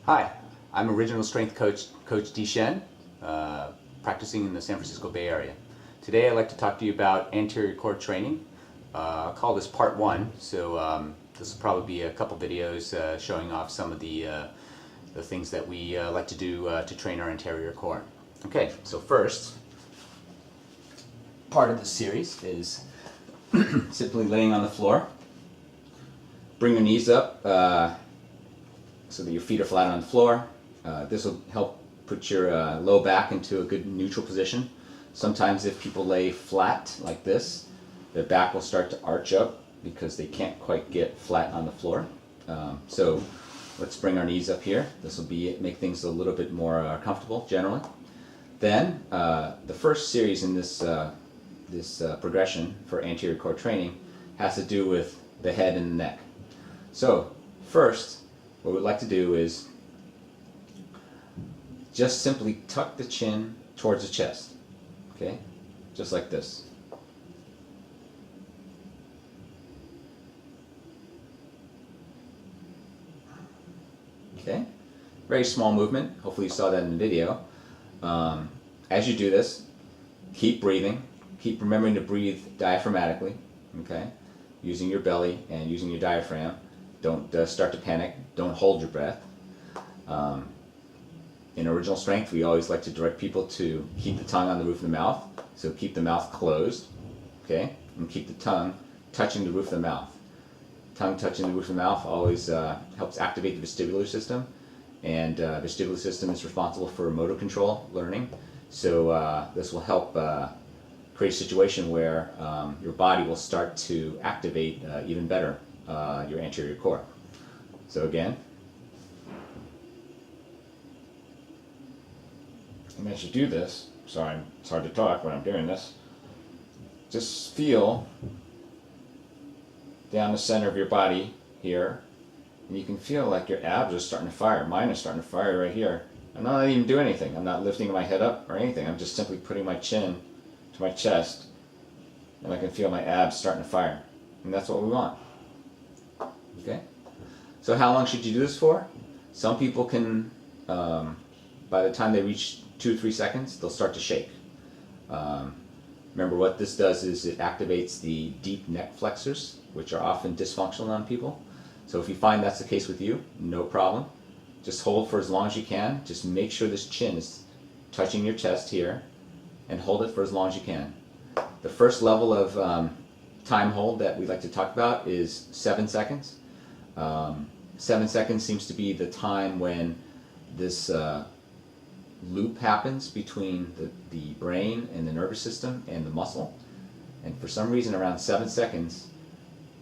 Hi, I'm Original Strength Coach, Coach Di Shen, practicing in the San Francisco Bay Area. Today I'd like to talk to you about anterior core training. I'll call this part one, so this will probably be a couple videos showing off some of the things that we like to do to train our anterior core. Okay, so first part of the series is simply laying on the floor. Bring your knees up so that your feet are flat on the floor. This will help put your low back into a good neutral position. Sometimes if people lay flat like this, their back will start to arch up because they can't quite get flat on the floor. So let's bring our knees up here. This will make things a little bit more comfortable generally. Then the first series in this progression for anterior core training has to do with the head and the neck. So first, what we'd like to do is just simply tuck the chin towards the chest, okay? Just like this. Okay? Very small movement. Hopefully you saw that in the video. As you do this, keep breathing. Keep remembering to breathe diaphragmatically, okay? Using your belly and using your diaphragm. Don't start to panic. Don't hold your breath. In Original Strength, we always like to direct people to keep the tongue on the roof of the mouth. So keep the mouth closed, okay? And keep the tongue touching the roof of the mouth. Tongue touching the roof of the mouth always helps activate the vestibular system. And vestibular system is responsible for motor control learning. So this will help create a situation where your body will start to activate even better your anterior core. So again, and as you do this, sorry, it's hard to talk when I'm doing this, just feel down the center of your body here, and you can feel like your abs are starting to fire. Mine is starting to fire right here. I'm not even doing anything. I'm not lifting my head up or anything. I'm just simply putting my chin to my chest, and I can feel my abs starting to fire. And that's what we want. Okay? So how long should you do this for? Some people can, by the time they reach 2 or 3 seconds, they'll start to shake. Remember what this does is it activates the deep neck flexors, which are often dysfunctional on people. So if you find that's the case with you, no problem. Just hold for as long as you can. Just make sure this chin is touching your chest here, and hold it for as long as you can. The first level of time hold that we like to talk about is 7 seconds. 7 seconds seems to be the time when this loop happens between the brain and the nervous system and the muscle. And for some reason around 7 seconds,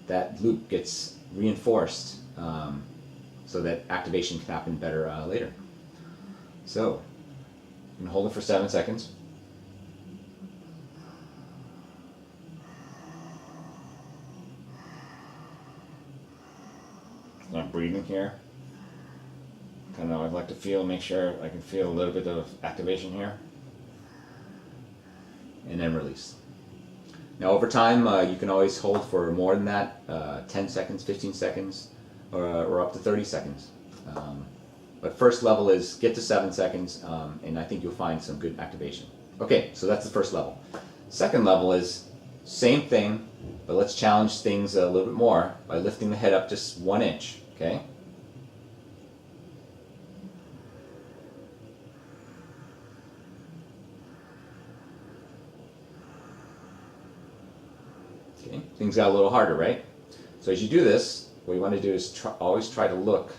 that loop gets reinforced so that activation can happen better later. So you can hold it for 7 seconds. I'm breathing here. Kind of, I'd like to make sure I can feel a little bit of activation here. And then release. Now over time, you can always hold for more than that, 10 seconds, 15 seconds, or up to 30 seconds. But first level is get to 7 seconds, and I think you'll find some good activation. Okay, so that's the first level. Second level is same thing, but let's challenge things a little bit more by lifting the head up just 1 inch, okay? Okay, things got a little harder, right? So as you do this, what you want to do is always try to look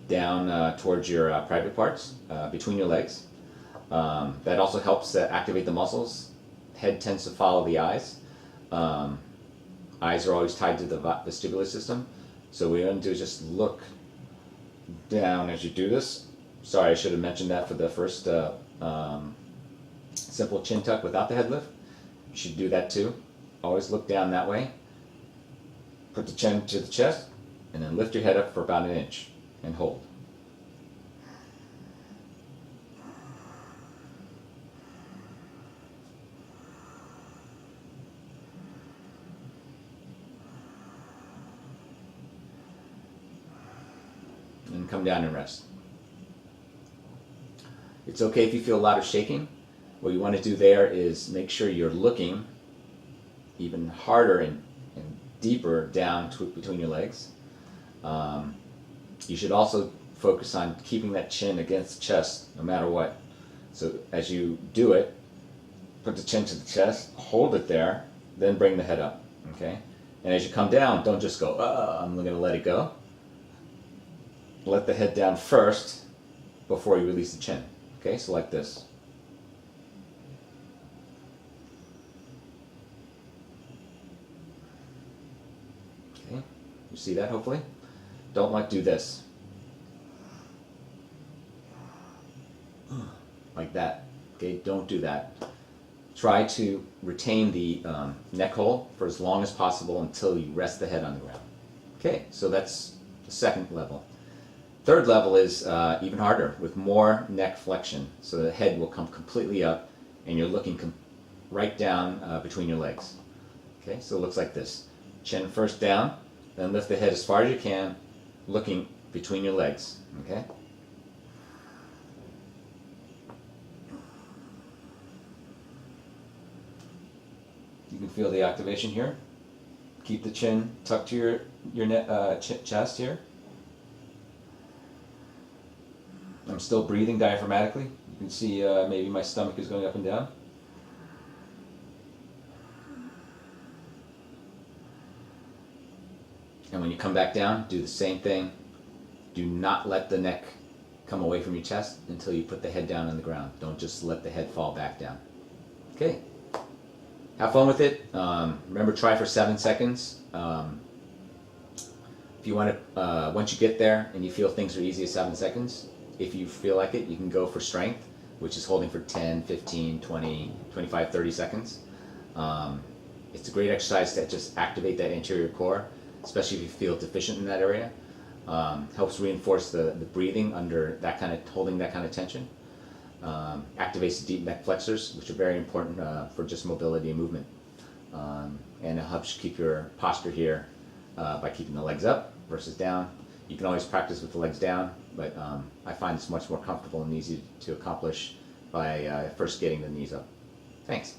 down towards your private parts, between your legs. That also helps activate the muscles. Head tends to follow the eyes. Eyes are always tied to the vestibular system. So what you want to do is just look down as you do this. Sorry, I should have mentioned that for the first simple chin tuck without the head lift. You should do that too. Always look down that way. Put the chin to the chest, and then lift your head up for about 1 inch and hold. and come down and rest. It's okay if you feel a lot of shaking. What you want to do there is make sure you're looking even harder and deeper down between your legs. You should also focus on keeping that chin against the chest no matter what. So as you do it, put the chin to the chest, hold it there, then bring the head up, okay? And as you come down, don't just go, I'm going to let it go. Let the head down first before you release the chin, okay? So like this. Okay, you see that hopefully? Don't do this. Like that, okay? Don't do that. Try to retain the neck hole for as long as possible until you rest the head on the ground. Okay, so that's the second level. Third level is even harder, with more neck flexion. So the head will come completely up and you're looking right down between your legs. Okay, so it looks like this. Chin first down, then lift the head as far as you can, looking between your legs. Okay? You can feel the activation here. Keep the chin tucked to your chest here. I'm still breathing diaphragmatically. You can see maybe my stomach is going up and down. And when you come back down, do the same thing. Do not let the neck come away from your chest until you put the head down on the ground. Don't just let the head fall back down. Okay. Have fun with it. Remember, try for 7 seconds. If you want to, once you get there and you feel things are easy at 7 seconds, if you feel like it, you can go for strength, which is holding for 10, 15, 20, 25, 30 seconds. It's a great exercise to just activate that anterior core, especially if you feel deficient in that area. Helps reinforce the breathing under that kind of, holding that kind of tension. Activates the deep neck flexors, which are very important for just mobility and movement. And it helps keep your posture here by keeping the legs up versus down. You can always practice with the legs down, but I find it's much more comfortable and easy to accomplish by first getting the knees up. Thanks.